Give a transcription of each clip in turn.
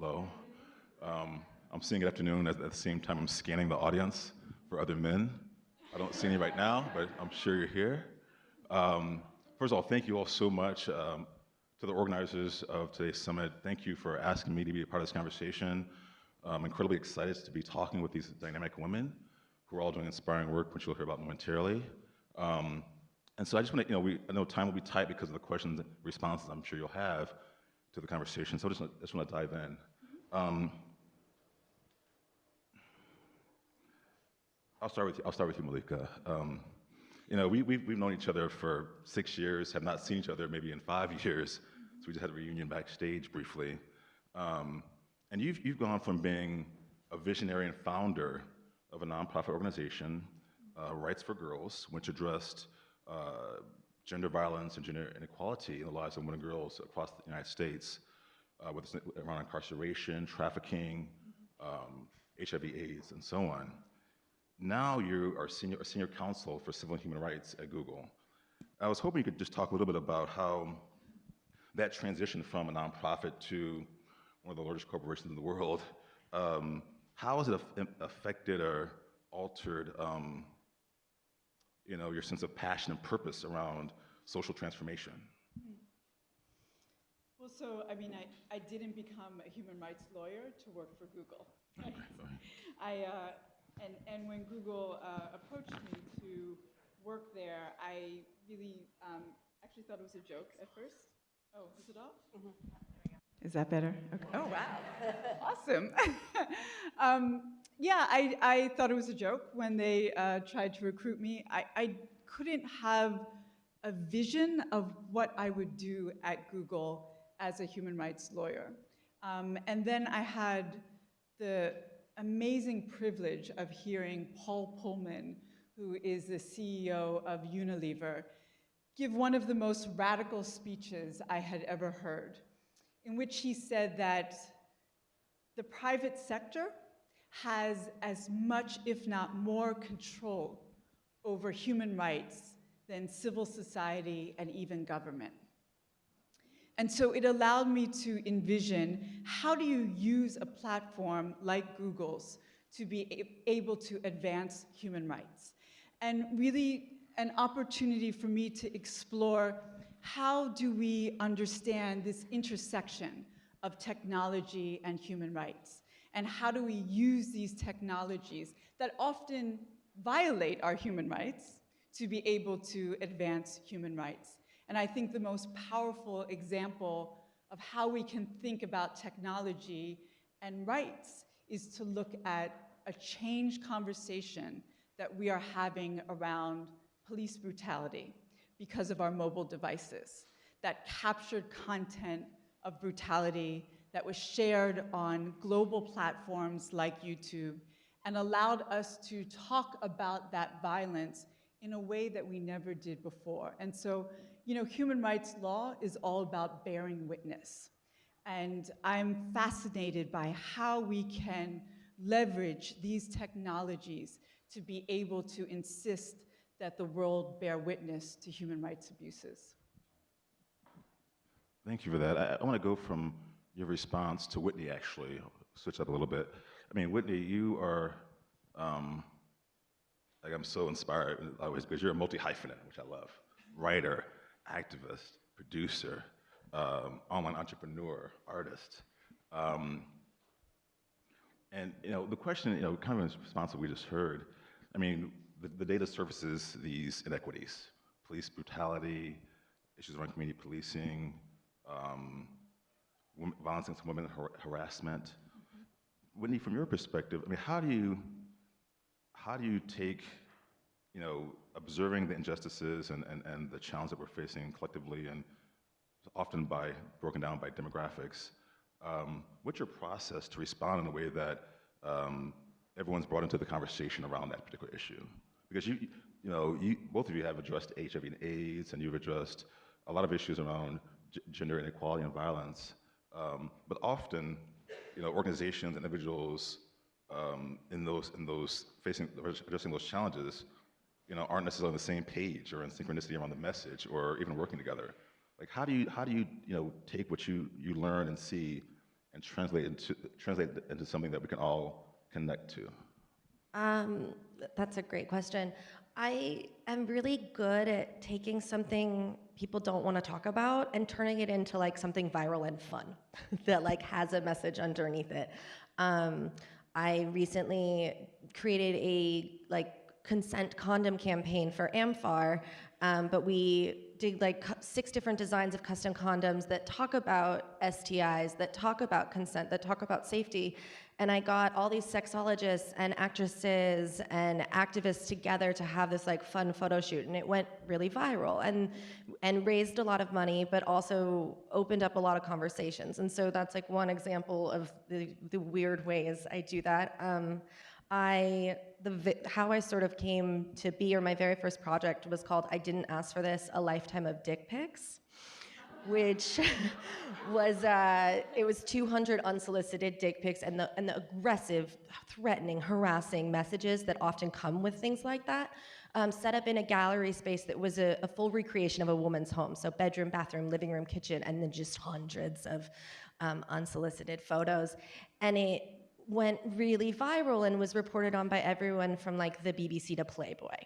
Hello. I'm seeing good afternoon at the same time I'm scanning the audience for other men. I don't see any right now, but I'm sure you're here. First of all, thank you all so much to the organizers of today's summit. Thank you for asking me to be a part of this conversation. I'm incredibly excited to be talking with these dynamic women who are all doing inspiring work, which you'll hear about momentarily. And so I just want to, I know time will be tight because of the questions and responses I'm sure you'll have to the conversation, so I just want to dive in. I'll start with you, Malika. We've known each other for 6 years, have not seen each other maybe in 5 years, so we just had a reunion backstage briefly. And you've gone from being a visionary and founder of a nonprofit organization, Rights for Girls, which addressed gender violence and gender inequality in the lives of women and girls across the United States, around incarceration, trafficking, HIV/AIDS, and so on. Now you are a senior counsel for civil and human rights at Google. I was hoping you could just talk a little bit about how that transition from a nonprofit to one of the largest corporations in the world, how has it affected or altered your sense of passion and purpose around social transformation? Well, so, I mean, I didn't become a human rights lawyer to work for Google. Right? And when Google approached me to work there, I really actually thought it was a joke at first. Oh, is it off? Mm-hmm. Is that better? Okay. Oh, wow. Awesome. Yeah, I thought it was a joke when they tried to recruit me. I couldn't have a vision of what I would do at Google as a human rights lawyer. And then I had the amazing privilege of hearing Paul Pullman, who is the CEO of Unilever, give one of the most radical speeches I had ever heard, in which he said that the private sector has as much, if not more, control over human rights than civil society and even government. And so it allowed me to envision, how do you use a platform like Google's to be able to advance human rights? And really an opportunity for me to explore, how do we understand this intersection of technology and human rights? And how do we use these technologies that often violate our human rights to be able to advance human rights? And I think the most powerful example of how we can think about technology and rights is to look at a change conversation that we are having around police brutality because of our mobile devices that captured content of brutality that was shared on global platforms like YouTube and allowed us to talk about that violence in a way that we never did before. And so, human rights law is all about bearing witness. And I'm fascinated by how we can leverage these technologies to be able to insist that the world bear witness to human rights abuses. Thank you for that. I want to go from your response to Whitney, actually, switch up a little bit. I mean, Whitney, you are, I'm so inspired always because you're a multi-hyphenate, which I love. Writer, activist, producer, online entrepreneur, artist. And the question, kind of in response to what we just heard, I mean, the data surfaces these inequities: police brutality, issues around community policing, violence against women, harassment. Mm-hmm. Whitney, from your perspective, I mean, how do you take, observing the injustices and the challenge that we're facing collectively and often broken down by demographics, what's your process to respond in a way that everyone's brought into the conversation around that particular issue? Because both of you have addressed HIV and AIDS, and you've addressed a lot of issues around gender inequality and violence, but often, organizations, individuals addressing those challenges, aren't necessarily on the same page or in synchronicity around the message or even working together. Like, how do you take what you learn and see and translate it into something that we can all connect to? That's a great question. I am really good at taking something people don't want to talk about and turning it into like something viral and fun that like has a message underneath it. Um, I recently created a like consent condom campaign for AMFAR, but we did like 6 different designs of custom condoms that talk about STIs, that talk about consent, that talk about safety. And I got all these sexologists and actresses and activists together to have this like fun photo shoot, and it went really viral and raised a lot of money, but also opened up a lot of conversations. And so that's like one example of the weird ways I do that. How I sort of came to be, or my very first project was called I Didn't Ask for This, A Lifetime of Dick Pics, which was, it was 200 unsolicited dick pics and the aggressive, threatening, harassing messages that often come with things like that, set up in a gallery space that was a full recreation of a woman's home. So bedroom, bathroom, living room, kitchen, and then just hundreds of unsolicited photos. And it went really viral and was reported on by everyone from like the BBC to Playboy.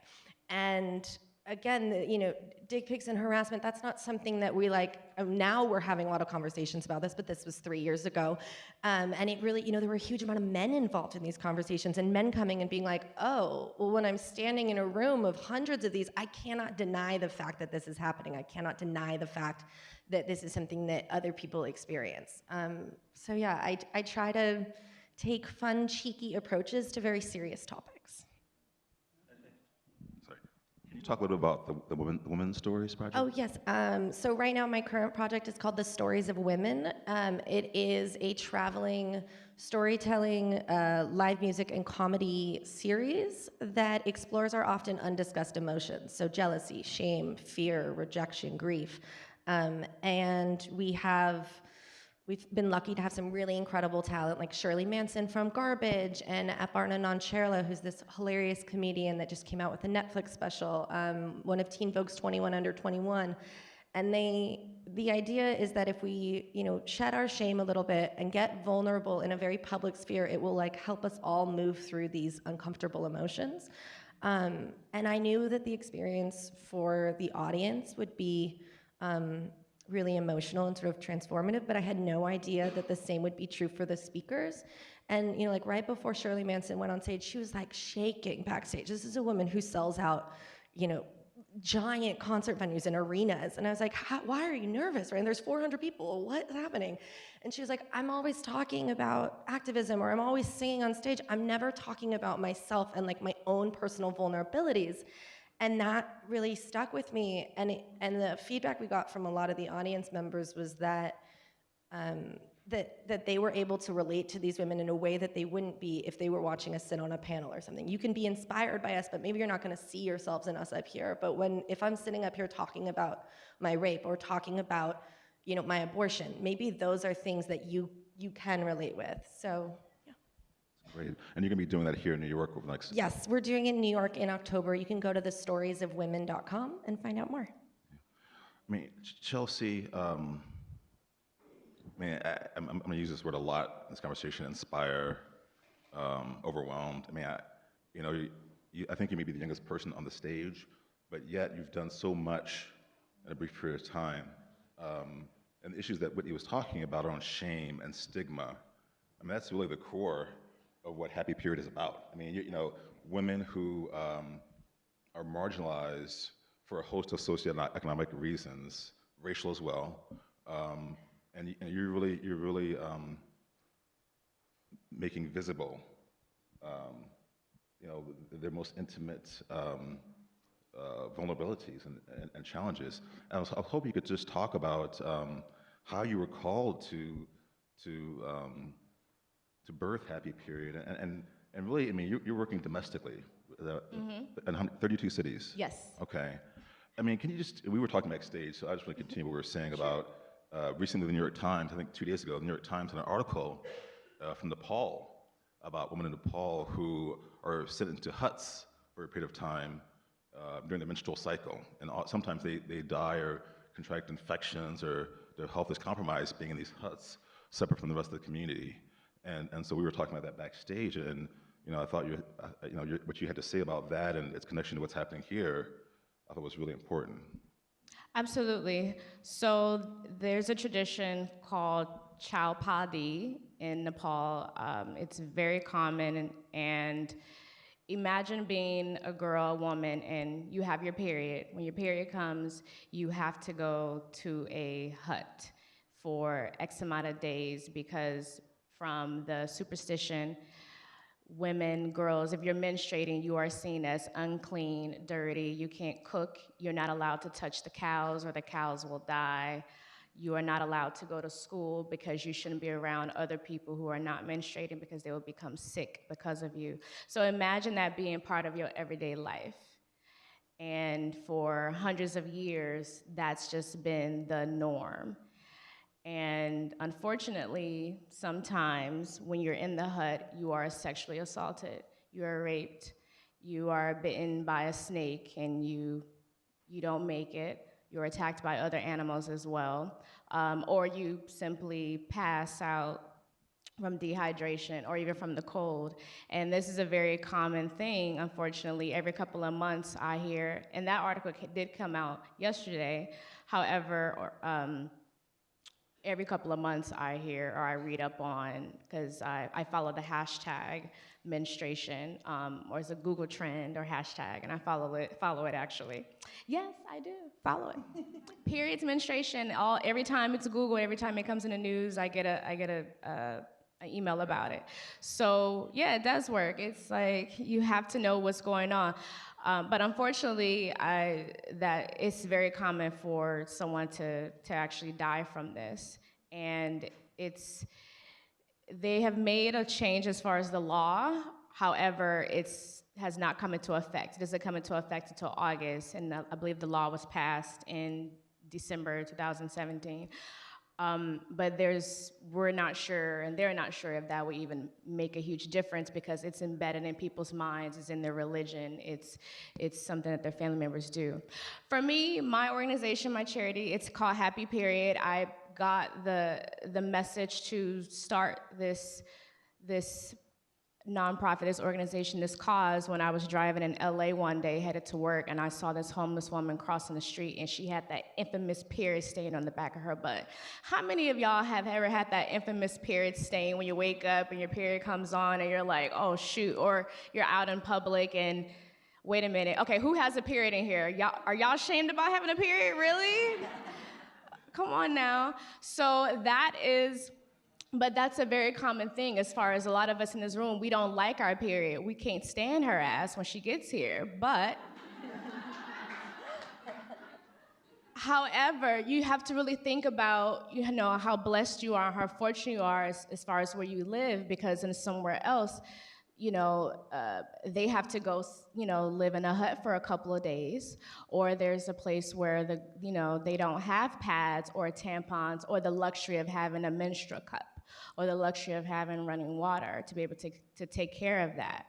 And again, you know, dick pics and harassment, that's not something that we like, now we're having a lot of conversations about this, but this was 3 years ago. And it really, you know, there were a huge amount of men involved in these conversations, and men coming and being like, oh, well, when I'm standing in a room of hundreds of these, I cannot deny the fact that this is happening. I cannot deny the fact that this is something that other people experience. So yeah, I try to take fun, cheeky approaches to very serious topics. Sorry. Can you talk a little bit about the Women's Stories Project? Oh, yes. So right now my current project is called The Stories of Women. It is a traveling storytelling, live music and comedy series that explores our often undiscussed emotions. So jealousy, shame, fear, rejection, grief. And we've been lucky to have some really incredible talent like Shirley Manson from Garbage and Aparna Nancherla, who's this hilarious comedian that just came out with a Netflix special, one of Teen Vogue's 21 Under 21. And the idea is that if we, you know, shed our shame a little bit and get vulnerable in a very public sphere, it will like help us all move through these uncomfortable emotions. And I knew that the experience for the audience would be really emotional and sort of transformative, but I had no idea that the same would be true for the speakers. And, you know, like right before Shirley Manson went on stage, she was like shaking backstage. This is a woman who sells out, you know, giant concert venues and arenas. And I was like, why are you nervous, right? And there's 400 people, what's happening? And she was like, I'm always talking about activism, or I'm always singing on stage. I'm never talking about myself and like my own personal vulnerabilities. And that really stuck with me. And the feedback we got from a lot of the audience members was that that they were able to relate to these women in a way that they wouldn't be if they were watching us sit on a panel or something. You can be inspired by us, but maybe you're not going to see yourselves in us up here. But if I'm sitting up here talking about my rape or talking about, you know, my abortion, maybe those are things that you can relate with. So. Great. And you're going to be doing that here in New York over the next... Yes, we're doing it in New York in October. You can go to thestoriesofwomen.com and find out more. I mean, Chelsea, I'm going to use this word a lot in this conversation, inspire, overwhelmed. I mean, I think you may be the youngest person on the stage, but yet you've done so much in a brief period of time. And the issues that Whitney was talking about around shame and stigma, I mean, that's really the core of what Happy Period is about. I mean, you know, women who are marginalized for a host of socioeconomic reasons, racial as well, and you're really making visible, you know, their most intimate vulnerabilities and challenges. And I was hoping you could just talk about how you were called to birth Happy Period, and really, I mean, you're working domestically in 32 cities. Yes. Okay. I mean, can you we were talking backstage, so I just want to continue what we were saying about recently the New York Times, I think 2 days ago, the New York Times had an article from Nepal about women in Nepal who are sent into huts for a period of time during the menstrual cycle, and sometimes they die or contract infections or their health is compromised being in these huts. separate from the rest of the community. And so we were talking about that backstage, and I thought what you had to say about that and its connection to what's happening here, I thought was really important. Absolutely. So there's a tradition called Chowpadi in Nepal. It's very common, and imagine being a girl, a woman, and you have your period. When your period comes, you have to go to a hut for X amount of days because from the superstition, women, girls, if you're menstruating, you are seen as unclean, dirty. You can't cook. You're not allowed to touch the cows or the cows will die. You are not allowed to go to school because you shouldn't be around other people who are not menstruating because they will become sick because of you. So imagine that being part of your everyday life. And for hundreds of years, that's just been the norm. And unfortunately, sometimes when you're in the hut, you are sexually assaulted, you are raped, you are bitten by a snake and you don't make it, you're attacked by other animals as well, or you simply pass out from dehydration or even from the cold. And this is a very common thing, unfortunately. Every couple of months I hear, and that article did come out yesterday, however, every couple of months I hear or I read up on, because I follow the hashtag menstruation, or it's a Google trend or hashtag, and I follow it actually. Yes, I do, follow it. Periods, menstruation, every time it's Google, every time it comes in the news, I get an email about it. So yeah, it does work. It's like you have to know what's going on. But unfortunately, that it's very common for someone to actually die from this. And they have made a change as far as the law. However, has not come into effect. It doesn't come into effect until August, and I believe the law was passed in December 2017. But we're not sure, and they're not sure if that would even make a huge difference because it's embedded in people's minds, it's in their religion, it's something that their family members do. For me, my organization, my charity, it's called Happy Period. I got the message to start this nonprofit, this organization, this cause, when I was driving in LA one day, headed to work, and I saw this homeless woman crossing the street, and she had that infamous period stain on the back of her butt. How many of y'all have ever had that infamous period stain when you wake up and your period comes on and you're like, oh shoot, or you're out in public and, wait a minute, okay, who has a period in here? Are y'all ashamed about having a period, really? Come on now. So but that's a very common thing as far as a lot of us in this room, we don't like our period. We can't stand her ass when she gets here, but however, you have to really think about, how blessed you are, how fortunate you are as far as where you live, because in somewhere else, they have to go, live in a hut for a couple of days, or there's a place where they don't have pads or tampons or the luxury of having a menstrual cup or the luxury of having running water to be able to take care of that.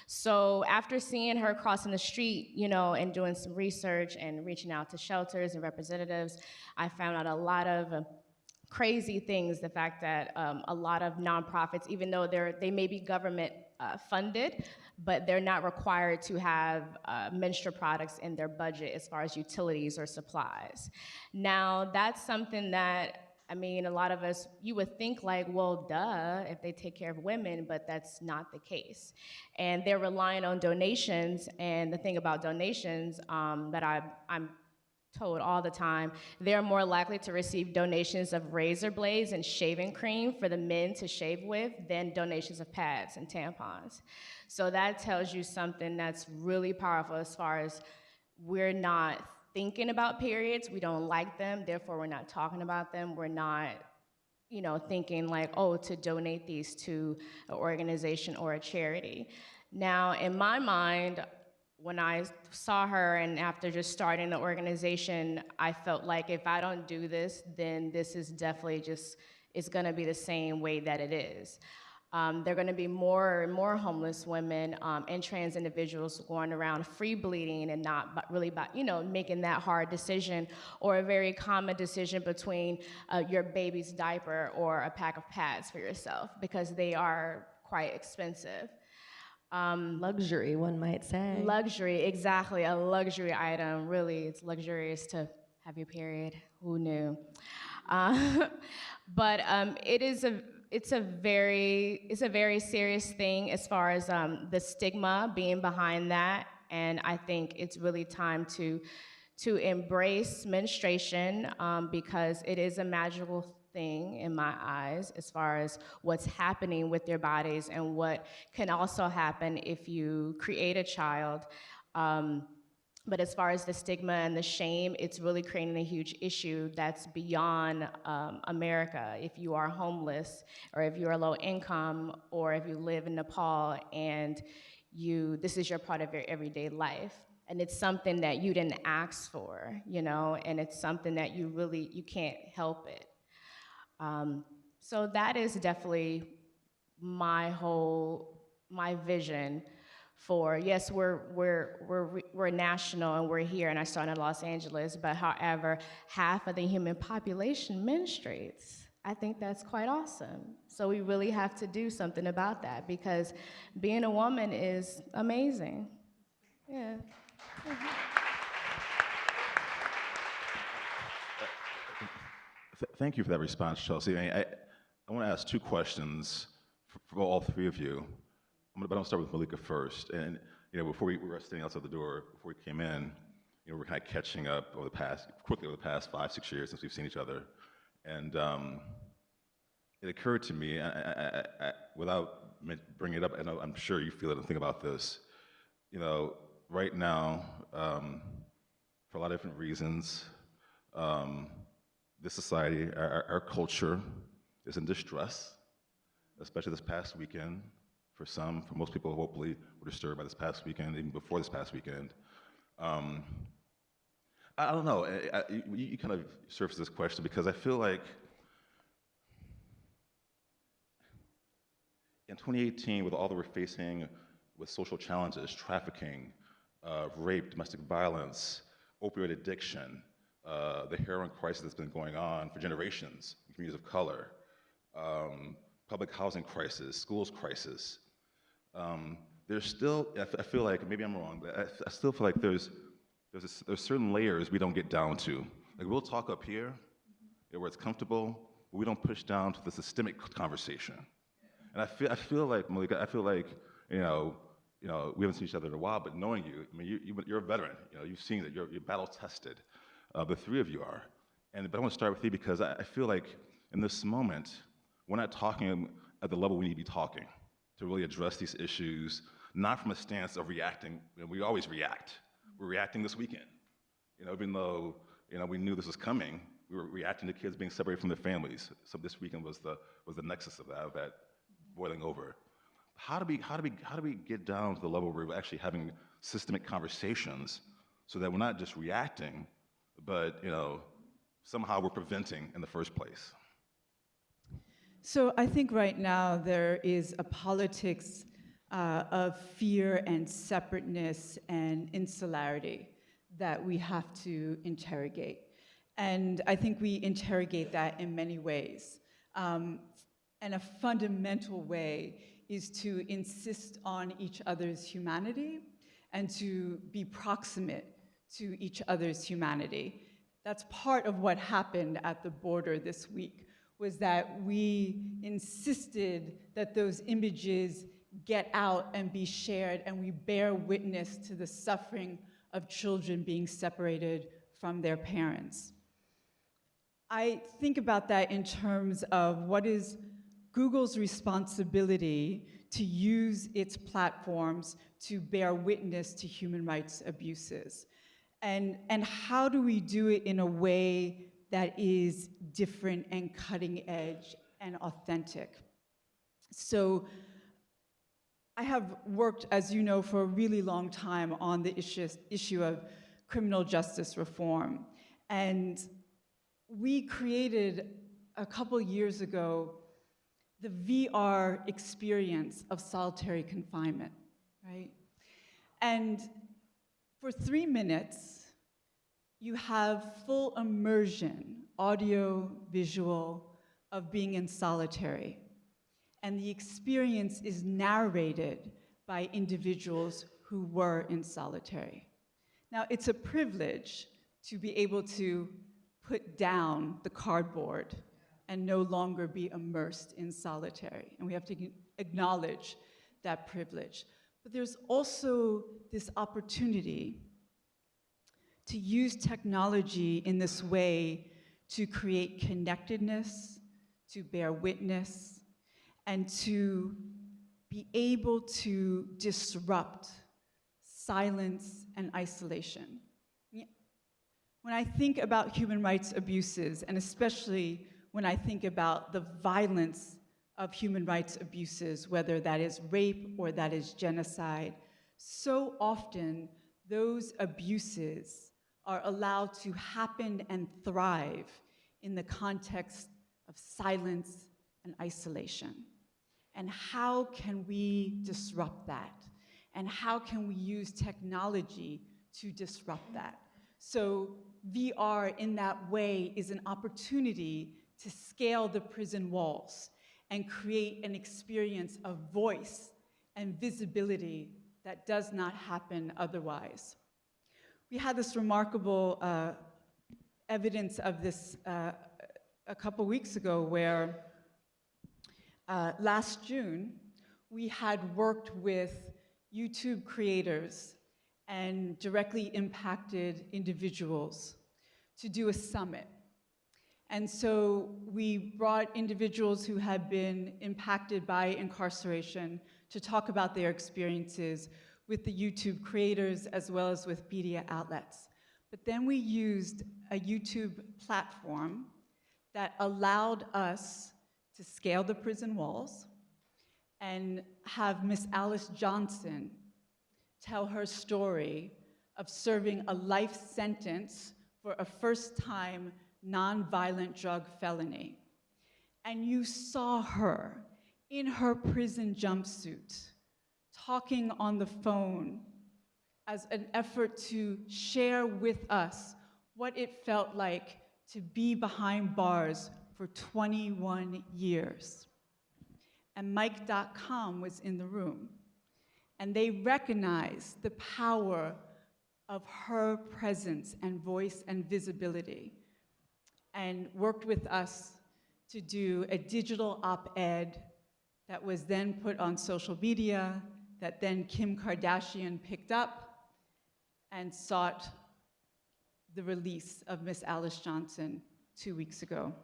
So after seeing her crossing the street, and doing some research and reaching out to shelters and representatives, I found out a lot of crazy things. The fact that a lot of nonprofits, even though they may be government funded, but they're not required to have menstrual products in their budget as far as utilities or supplies. Now, that's something that, a lot of us, you would think like, well, duh, if they take care of women, but that's not the case. And they're relying on donations, and the thing about donations that I'm told all the time, they're more likely to receive donations of razor blades and shaving cream for the men to shave with than donations of pads and tampons. So that tells you something that's really powerful as far as we're not thinking about periods, we don't like them, therefore we're not talking about them, we're not thinking like, oh, to donate these to an organization or a charity. Now, in my mind, when I saw her and after just starting the organization, I felt like if I don't do this, then this is definitely it's gonna be the same way that it is. There are going to be more and more homeless women and trans individuals going around free bleeding and not really making that hard decision, or a very common decision between your baby's diaper or a pack of pads for yourself, because they are quite expensive. Luxury, one might say. Luxury, exactly, a luxury item. Really, it's luxurious to have your period. Who knew? But it's a very serious thing as far as the stigma being behind that, and I think it's really time to embrace menstruation, because it is a magical thing in my eyes as far as what's happening with their bodies and what can also happen if you create a child. But as far as the stigma and the shame, it's really creating a huge issue that's beyond America. If you are homeless, or if you're low income, or if you live in Nepal and this is your part of your everyday life. And it's something that you didn't ask for, and it's something that you can't help it. So that is definitely my vision for, yes, we're national and we're here, and I started in Los Angeles, but however, half of the human population menstruates. I think that's quite awesome. So we really have to do something about that, because being a woman is amazing. Yeah. Thank you for that response, Chelsea. I want to ask two questions for all three of you. But I'll start with Malika first. And before we were standing outside the door, before we came in, we're kind of catching up over the past 5-6 years since we've seen each other. And it occurred to me, without bringing it up, I'm sure you feel it and think about this. Right now, for a lot of different reasons, this society, our culture, is in distress, especially this past weekend. For most people, hopefully, were disturbed by this past weekend, even before this past weekend. I don't know. You kind of surfaced this question because I feel like in 2018, with all that we're facing with social challenges, trafficking, rape, domestic violence, opioid addiction, the heroin crisis that's been going on for generations in communities of color, public housing crisis, schools crisis. There's still, I feel like, maybe I'm wrong, but I still feel like there's certain layers we don't get down to. Like, we'll talk up here, where it's comfortable, but we don't push down to the systemic conversation. And I feel like, Malika, we haven't seen each other in a while, but knowing you, I mean, you're a veteran. You've seen it. You're battle tested. The three of you are. But I want to start with you because I feel like in this moment, we're not talking at the level we need to be talking to really address these issues, not from a stance of reacting. We always react. We're reacting this weekend. Even though we knew this was coming, we were reacting to kids being separated from their families. So this weekend was the nexus of that boiling over. How do we get down to the level where we're actually having systemic conversations so that we're not just reacting, but somehow we're preventing in the first place? So I think right now there is a politics of fear and separateness and insularity that we have to interrogate. And I think we interrogate that in many ways. And a fundamental way is to insist on each other's humanity and to be proximate to each other's humanity. That's part of what happened at the border this week, was that we insisted that those images get out and be shared, and we bear witness to the suffering of children being separated from their parents. I think about that in terms of what is Google's responsibility to use its platforms to bear witness to human rights abuses. And how do we do it in a way that is different and cutting edge and authentic? So I have worked, as you know, for a really long time on the issue of criminal justice reform. And we created a couple years ago the VR experience of solitary confinement, right? And for 3 minutes, you have full immersion, audio, visual, of being in solitary. And the experience is narrated by individuals who were in solitary. Now, it's a privilege to be able to put down the cardboard and no longer be immersed in solitary. And we have to acknowledge that privilege. But there's also this opportunity to use technology in this way to create connectedness, to bear witness, and to be able to disrupt silence and isolation. When I think about human rights abuses, and especially when I think about the violence of human rights abuses, whether that is rape or that is genocide, so often those abuses are allowed to happen and thrive in the context of silence and isolation. And how can we disrupt that? And how can we use technology to disrupt that? So VR in that way is an opportunity to scale the prison walls and create an experience of voice and visibility that does not happen otherwise. We had this remarkable evidence of this a couple weeks ago where last June, we had worked with YouTube creators and directly impacted individuals to do a summit. And so we brought individuals who had been impacted by incarceration to talk about their experiences with the YouTube creators as well as with media outlets. But then we used a YouTube platform that allowed us to scale the prison walls and have Miss Alice Johnson tell her story of serving a life sentence for a first-time nonviolent drug felony. And you saw her in her prison jumpsuit, talking on the phone as an effort to share with us what it felt like to be behind bars for 21 years. And Mike.com was in the room. And they recognized the power of her presence and voice and visibility and worked with us to do a digital op-ed that was then put on social media, that then Kim Kardashian picked up and sought the release of Miss Alice Johnson 2 weeks ago.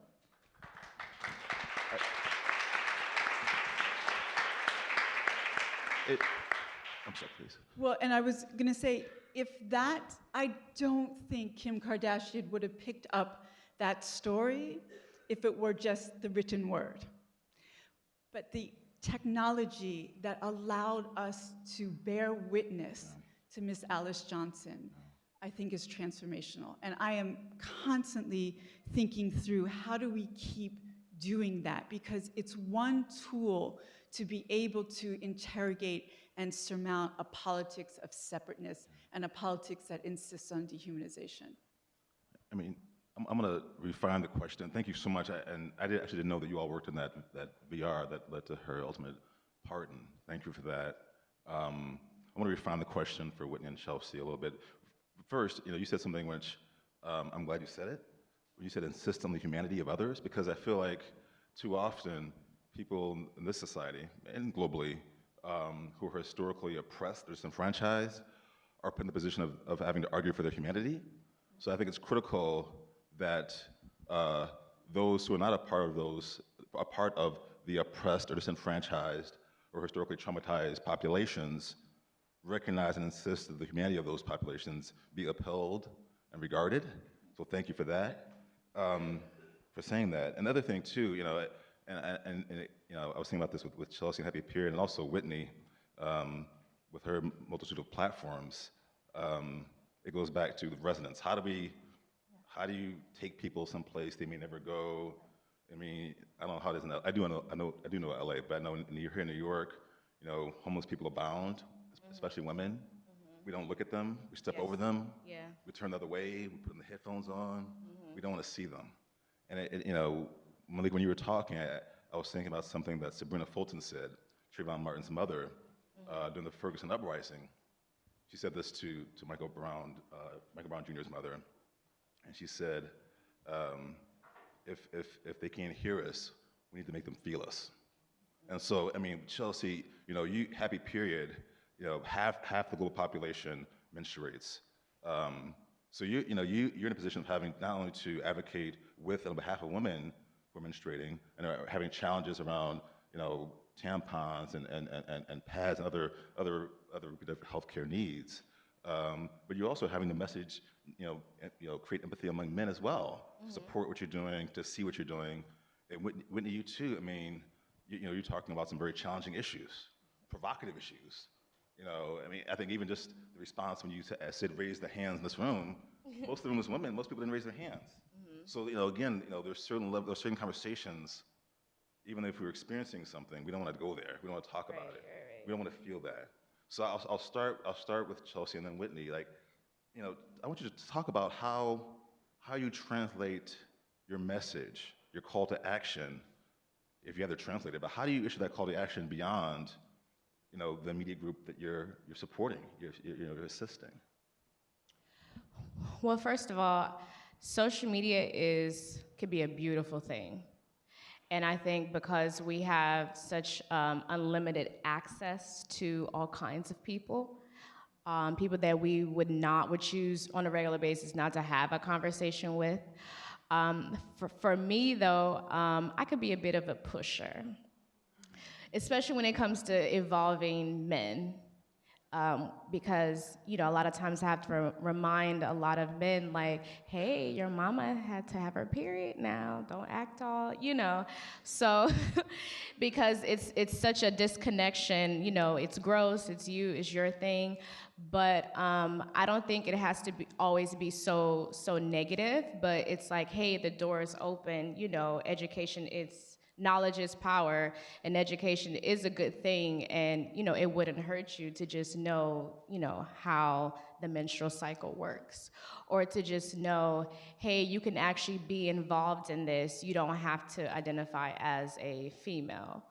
I'm sorry, please. Well, and I was gonna say, if that, I don't think Kim Kardashian would have picked up that story if it were just the written word. But the technology that allowed us to bear witness to Miss Alice Johnson, I think is transformational. And I am constantly thinking through how do we keep doing that? Because it's one tool to be able to interrogate and surmount a politics of separateness and a politics that insists on dehumanization. I mean, I'm going to refine the question. Thank you so much. Actually didn't know that you all worked in that VR that led to her ultimate pardon. Thank you for that. I want to refine the question for Whitney and Chelsea a little bit. First, you said something which I'm glad you said it. You said insist on the humanity of others, because I feel like too often people in this society and globally who are historically oppressed or disenfranchised are put in the position of having to argue for their humanity. So I think it's critical that those who are not a part of the oppressed or disenfranchised or historically traumatized populations recognize and insist that the humanity of those populations be upheld and regarded. So thank you for that, for saying that. Another thing too, I was thinking about this with Chelsea and Happy Period, and also Whitney, with her multitude of platforms. It goes back to the resonance. How do you take people someplace they may never go? I mean, I don't know how it is in I do know LA, but I know here in New York, homeless people abound, especially women. We don't look at them. We step over them. Yeah. We turn the other way. We put the headphones on. We don't want to see them. And Malik, when you were talking, I was thinking about something that Sabrina Fulton said, Trayvon Martin's mother, during the Ferguson uprising. She said this to Michael Brown Jr.'s mother, and she said, if they can't hear us, we need to make them feel us. And so, I mean, Chelsea, happy period, half the global population menstruates. So you're in a position of having not only to advocate with and on behalf of women who are menstruating and are having challenges around, tampons and pads and other reproductive healthcare needs, but you're also having the message, create empathy among men as well, to support what you're doing, to see what you're doing. And Whitney, you too. I mean, you're talking about some very challenging issues, provocative issues. I mean, I think even just the response when you said raise the hands in this room, most of the room was women. Most people didn't raise their hands. So again, there's certain conversations. Even if we're experiencing something, we don't want to go there. We don't want to talk about it. Right. We don't want to feel that. So I'll start with Chelsea and then Whitney. I want you to talk about how you translate your message, your call to action, if you have to translate it. But how do you issue that call to action beyond, the media group that you're supporting, you're assisting? Well, first of all, social media could be a beautiful thing. And I think because we have such unlimited access to all kinds of people, people that we would choose on a regular basis not to have a conversation with. For me, though, I could be a bit of a pusher, especially when it comes to involving men. Because, a lot of times I have to remind a lot of men, like, hey, your mama had to have her period now, don't act all, So, because it's such a disconnection, it's gross, it's your thing, but I don't think it has to always be so negative, but it's like, hey, the door is open, education, knowledge is power, and education is a good thing, and it wouldn't hurt you to just know how the menstrual cycle works, or to just know, hey, you can actually be involved in this. You don't have to identify as a female.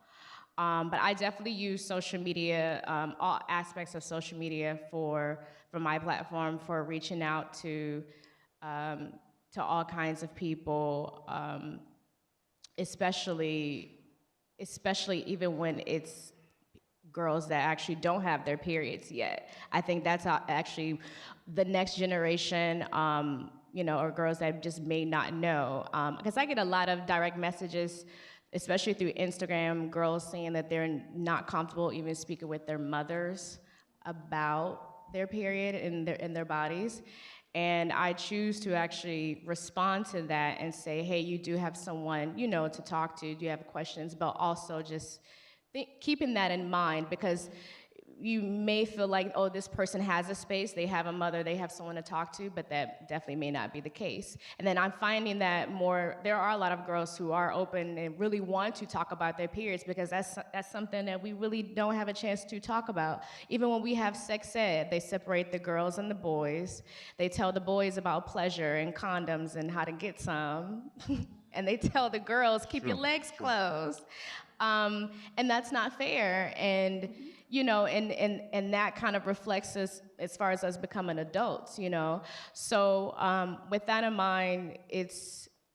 But I definitely use social media, all aspects of social media for my platform, for reaching out to all kinds of people. Especially even when it's girls that actually don't have their periods yet. I think that's actually the next generation, or girls that just may not know. Because I get a lot of direct messages, especially through Instagram, girls saying that they're not comfortable even speaking with their mothers about their period in their bodies. And I choose to actually respond to that and say, hey, you do have someone, to talk to. Do you have questions? But also just keeping that in mind, because you may feel like, oh, this person has a space, they have a mother, they have someone to talk to, but that definitely may not be the case. And then I'm finding that there are a lot of girls who are open and really want to talk about their periods, because that's something that we really don't have a chance to talk about. Even when we have sex ed, they separate the girls and the boys. They tell the boys about pleasure and condoms and how to get some. And they tell the girls, keep your legs closed. And that's not fair. And and that kind of reflects us as far as us becoming adults, So with that in mind,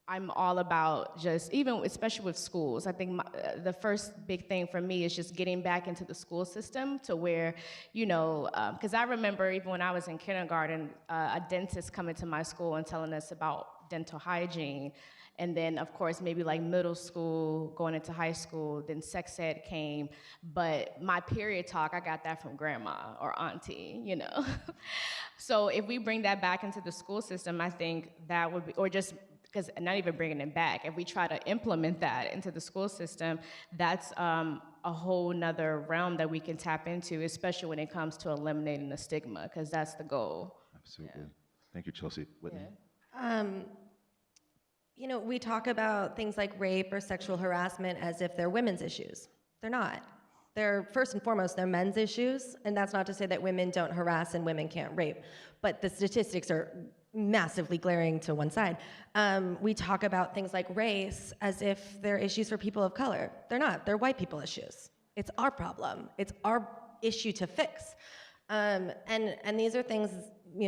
I'm all about just, especially with schools, I think the first big thing for me is just getting back into the school system to where, because I remember even when I was in kindergarten, a dentist coming to my school and telling us about dental hygiene. And then, of course, maybe like middle school, going into high school, then sex ed came. But my period talk, I got that from grandma or auntie, So if we bring that back into the school system, I think that would be, or just, because not even bringing it back, if we try to implement that into the school system, that's a whole nother realm that we can tap into, especially when it comes to eliminating the stigma, because that's the goal. Absolutely. Yeah. Thank you, Chelsea. Whitney? Yeah. we talk about things like rape or sexual harassment as if they're women's issues. They're not. They're, first and foremost, they're men's issues, and that's not to say that women don't harass and women can't rape, but the statistics are massively glaring to one side. We talk about things like race as if they're issues for people of color. They're not. They're white people issues. It's our problem. It's our issue to fix. And these are things,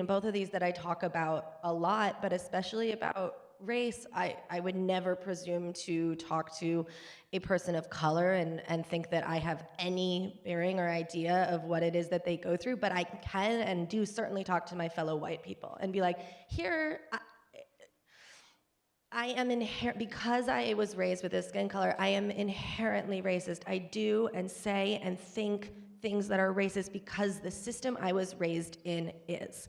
both of these that I talk about a lot, but especially about race, I would never presume to talk to a person of color and think that I have any bearing or idea of what it is that they go through, but I can and do certainly talk to my fellow white people and be like, here, I am because I was raised with this skin color, I am inherently racist. I do and say and think things that are racist because the system I was raised in is.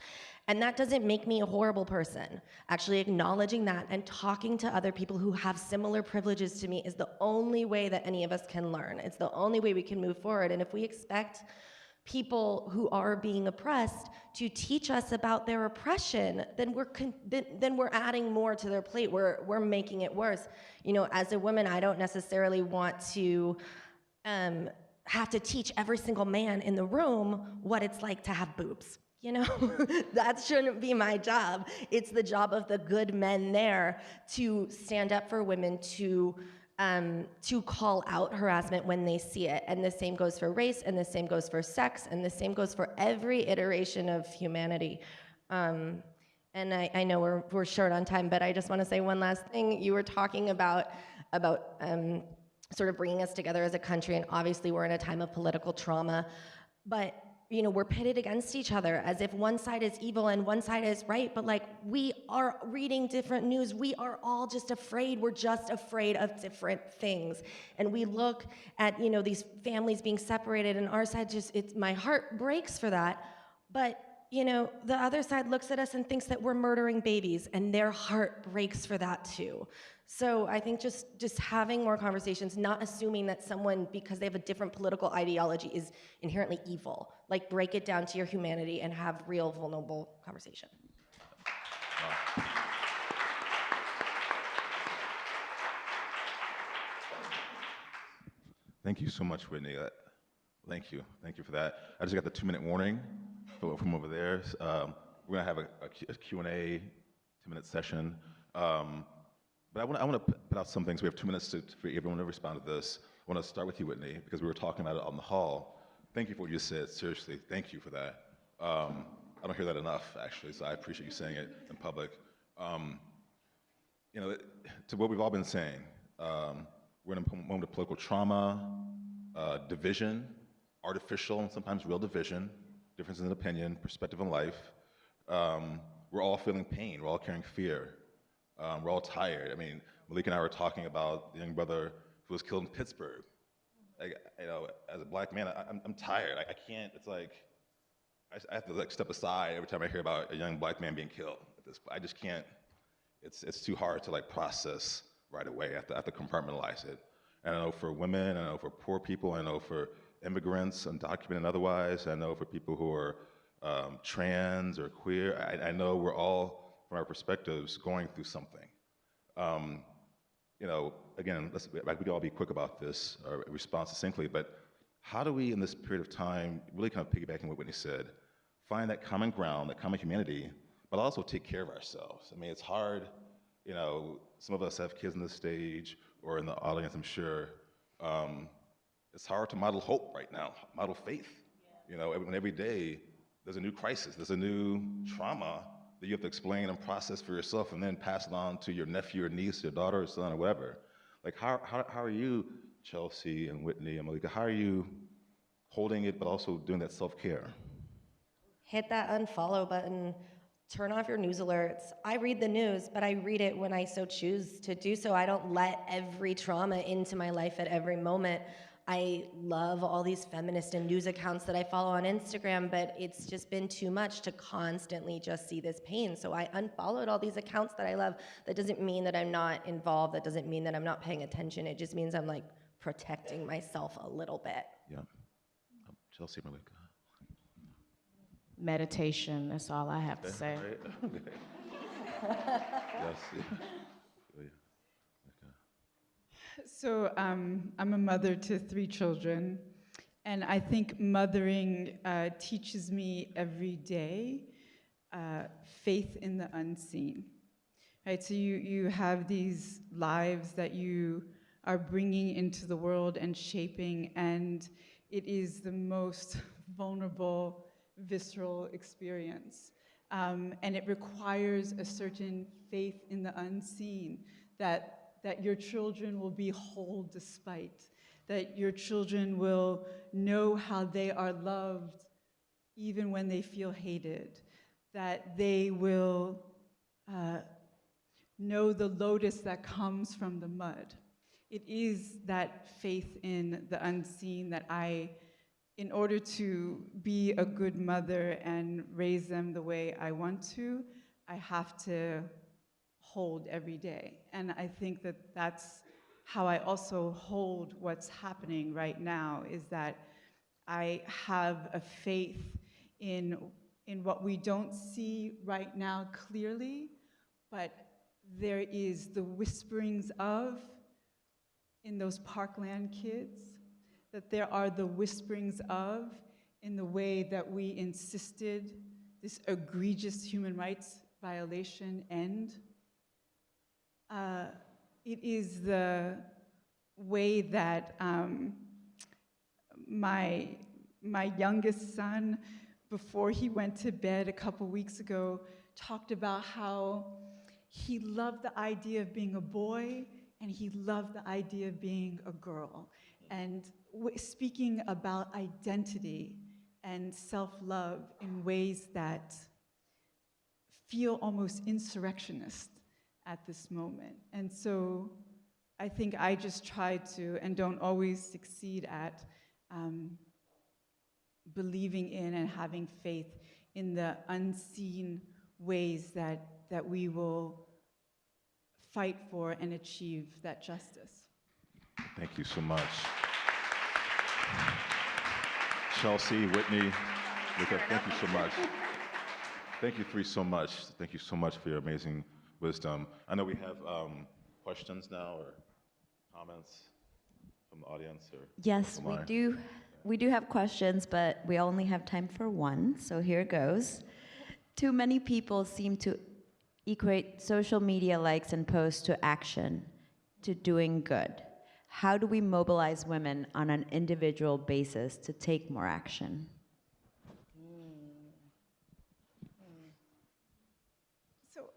And that doesn't make me a horrible person. Actually acknowledging that and talking to other people who have similar privileges to me is the only way that any of us can learn. It's the only way we can move forward. And if we expect people who are being oppressed to teach us about their oppression, then we're adding more to their plate. We're making it worse. As a woman, I don't necessarily want to have to teach every single man in the room what it's like to have boobs. That shouldn't be my job. It's the job of the good men there to stand up for women, to call out harassment when they see it. And the same goes for race, and the same goes for sex, and the same goes for every iteration of humanity. And I know we're short on time, but I just want to say one last thing. You were talking about sort of bringing us together as a country, and obviously we're in a time of political trauma, but we're pitted against each other as if one side is evil and one side is right, but we are reading different news. We are all just afraid. We're just afraid of different things. And we look at, these families being separated, and our side my heart breaks for that. But, the other side looks at us and thinks that we're murdering babies, and their heart breaks for that too. So I think just having more conversations, not assuming that someone, because they have a different political ideology, is inherently evil. Break it down to your humanity and have real, vulnerable conversation. Thank you so much, Whitney. Thank you for that. I just got the 2-minute warning from over there. We're gonna have a Q&A 2-minute session. But I want to put out some things. We have 2 minutes for everyone to respond to this. I want to start with you, Whitney, because we were talking about it on the hall. Thank you for what you said. Seriously, thank you for that. I don't hear that enough, actually, so I appreciate you saying it in public. To what we've all been saying, we're in a moment of political trauma, division, artificial and sometimes real division, differences in opinion, perspective on life. We're all feeling pain. We're all carrying fear. We're all tired. Malik and I were talking about the young brother who was killed in Pittsburgh. As a black man, I'm tired. I can't. It's I have to step aside every time I hear about a young black man being killed. I just can't. It's too hard to process right away. I have to compartmentalize it. And I know for women, I know for poor people, I know for immigrants, undocumented and otherwise, I know for people who are trans or queer. I know we're all, from our perspectives, going through something. Again, we can all be quick about this, or respond succinctly, but how do we, in this period of time, really kind of piggybacking what Whitney said, find that common ground, that common humanity, but also take care of ourselves? It's hard, some of us have kids on this stage, or in the audience, I'm sure. It's hard to model hope right now, model faith. Yeah. When every day there's a new crisis, there's a new trauma that you have to explain and process for yourself, and then pass it on to your nephew or niece, your daughter or son or whatever. How are you, Chelsea and Whitney and Malika, how are you holding it but also doing that self-care? Hit that unfollow button. Turn off your news alerts. I read the news, but I read it when I so choose to do so. I don't let every trauma into my life at every moment. I love all these feminist and news accounts that I follow on Instagram, but it's just been too much to constantly just see this pain. So I unfollowed all these accounts that I love. That doesn't mean that I'm not involved. That doesn't mean that I'm not paying attention. It just means I'm protecting myself a little bit. Yeah. Chelsea, Malika. Meditation, that's all I have to say. Right? Yes. feel you. Okay. So I'm a mother to 3 children, and I think mothering teaches me every day faith in the unseen. Right, so you have these lives that you are bringing into the world and shaping, and it is the most vulnerable, visceral experience. And it requires a certain faith in the unseen, that your children will be whole despite, that your children will know how they are loved even when they feel hated, that they will know the lotus that comes from the mud. It is that faith in the unseen that in order to be a good mother and raise them the way I want to, I have to hold every day. And I think that that's how I also hold what's happening right now, is that I have a faith in, in what we don't see right now clearly, but there is the whisperings of in those Parkland kids, that there are the whisperings of in the way that we insisted this egregious human rights violation end. It is the way that my youngest son, before he went to bed a couple weeks ago, talked about how he loved the idea of being a boy and he loved the idea of being a girl. And speaking about identity and self-love in ways that feel almost insurrectionist at this moment. And so I think I just try to, and don't always succeed at, believing in and having faith in the unseen ways that we will fight for and achieve that justice. Thank you so much. Chelsea, Whitney, Luca, thank you so much. Thank you three so much. Thank you so much for your amazing wisdom. I know we have questions now or comments from the audience or Yes, we online. do. We do have questions, but we only have time for one, so here goes. Too many people seem to equate social media likes and posts to action, to doing good. How do we mobilize women on an individual basis to take more action? So,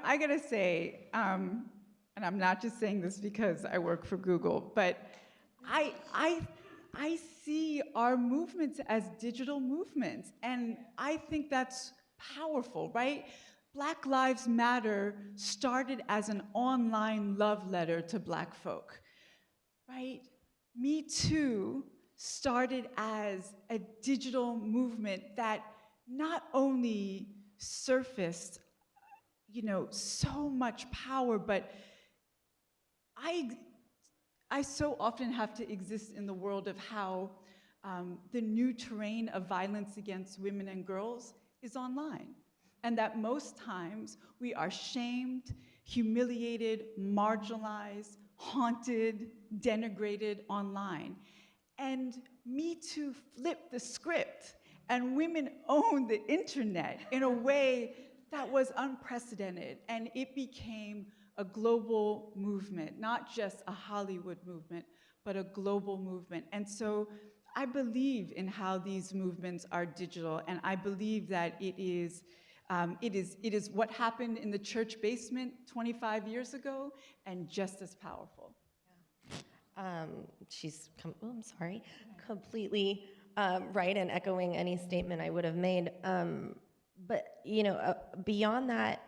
I gotta say, and I'm not just saying this because I work for Google, but I see our movements as digital movements, and I think that's powerful, right? Black Lives Matter started as an online love letter to Black folk, right? Me Too started as a digital movement that not only surfaced, so much power, but I so often have to exist in the world of how the new terrain of violence against women and girls is online. And that most times we are shamed, humiliated, marginalized, haunted, denigrated online. And Me Too flipped the script, and women own the internet in a way that was unprecedented, and it became a global movement, not just a Hollywood movement, but a global movement. And so I believe in how these movements are digital, and I believe that it is what happened in the church basement 25 years ago, and just as powerful. I'm sorry, completely right and echoing any statement I would have made. But, beyond that,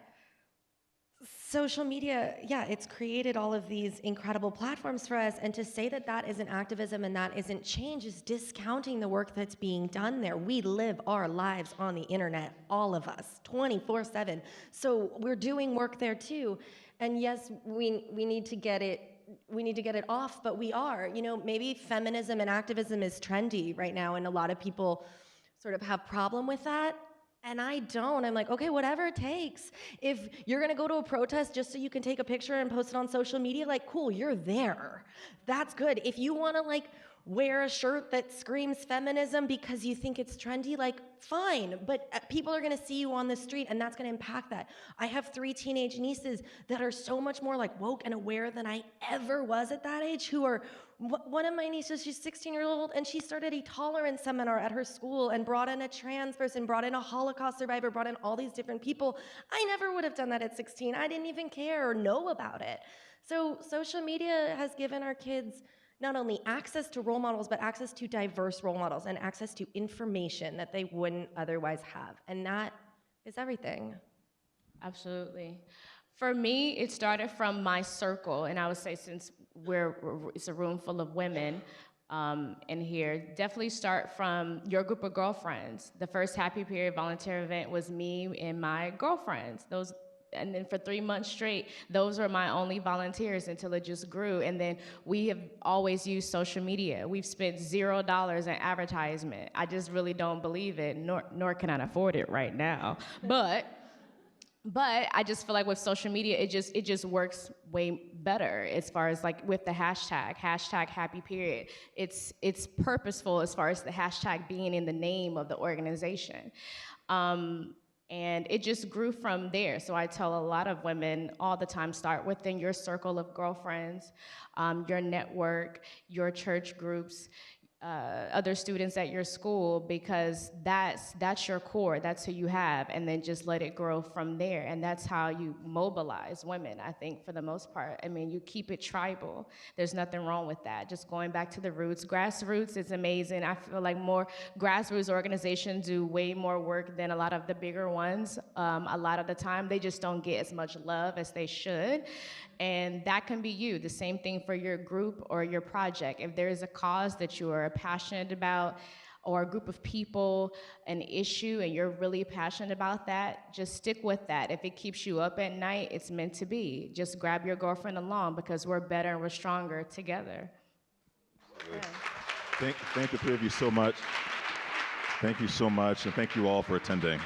social media, it's created all of these incredible platforms for us, and to say that that isn't activism and that isn't change is discounting the work that's being done there. We live our lives on the internet, all of us, 24/7. So we're doing work there too. And yes, we need to get it off, but we are. Maybe feminism and activism is trendy right now, and a lot of people sort of have problem with that. And I don't. I'm like, okay, whatever it takes. If you're gonna go to a protest just so you can take a picture and post it on social media, like, cool, you're there. That's good. If you wanna like wear a shirt that screams feminism because you think it's trendy, like, fine. But people are gonna see you on the street and that's gonna impact that. I have 3 teenage nieces that are so much more like woke and aware than I ever was at that age, who are, one of my nieces, she's 16-year-old, and she started a tolerance seminar at her school and brought in a trans person, brought in a Holocaust survivor, brought in all these different people. I never would have done that at 16. I didn't even care or know about it. So social media has given our kids not only access to role models, but access to diverse role models and access to information that they wouldn't otherwise have. And that is everything. Absolutely. For me, it started from my circle, and I would say since it's a room full of women in here, definitely start from your group of girlfriends. The first Happy Period volunteer event was me and my girlfriends. And then for 3 months straight, those were my only volunteers until it just grew. And then we have always used social media. We've spent $0 in advertisement. I just really don't believe it, nor can I afford it right now. But I just feel like with social media, it just works way better as far as like with the hashtag Happy Period. It's purposeful as far as the hashtag being in the name of the organization. And it just grew from there. So I tell a lot of women all the time, start within your circle of girlfriends, your network, your church groups, other students at your school, because that's your core, that's who you have, and then just let it grow from there. And that's how you mobilize women, I think, for the most part. I mean, you keep it tribal. There's nothing wrong with that. Just going back to the roots. Grassroots is amazing. I feel like more grassroots organizations do way more work than a lot of the bigger ones. A lot of the time, they just don't get as much love as they should. And that can be you. The same thing for your group or your project. If there is a cause that you are passionate about, or a group of people, an issue, and you're really passionate about that, just stick with that. If it keeps you up at night, it's meant to be. Just grab your girlfriend along, because we're better and we're stronger together. Thank the three of you so much. Thank you so much, and thank you all for attending.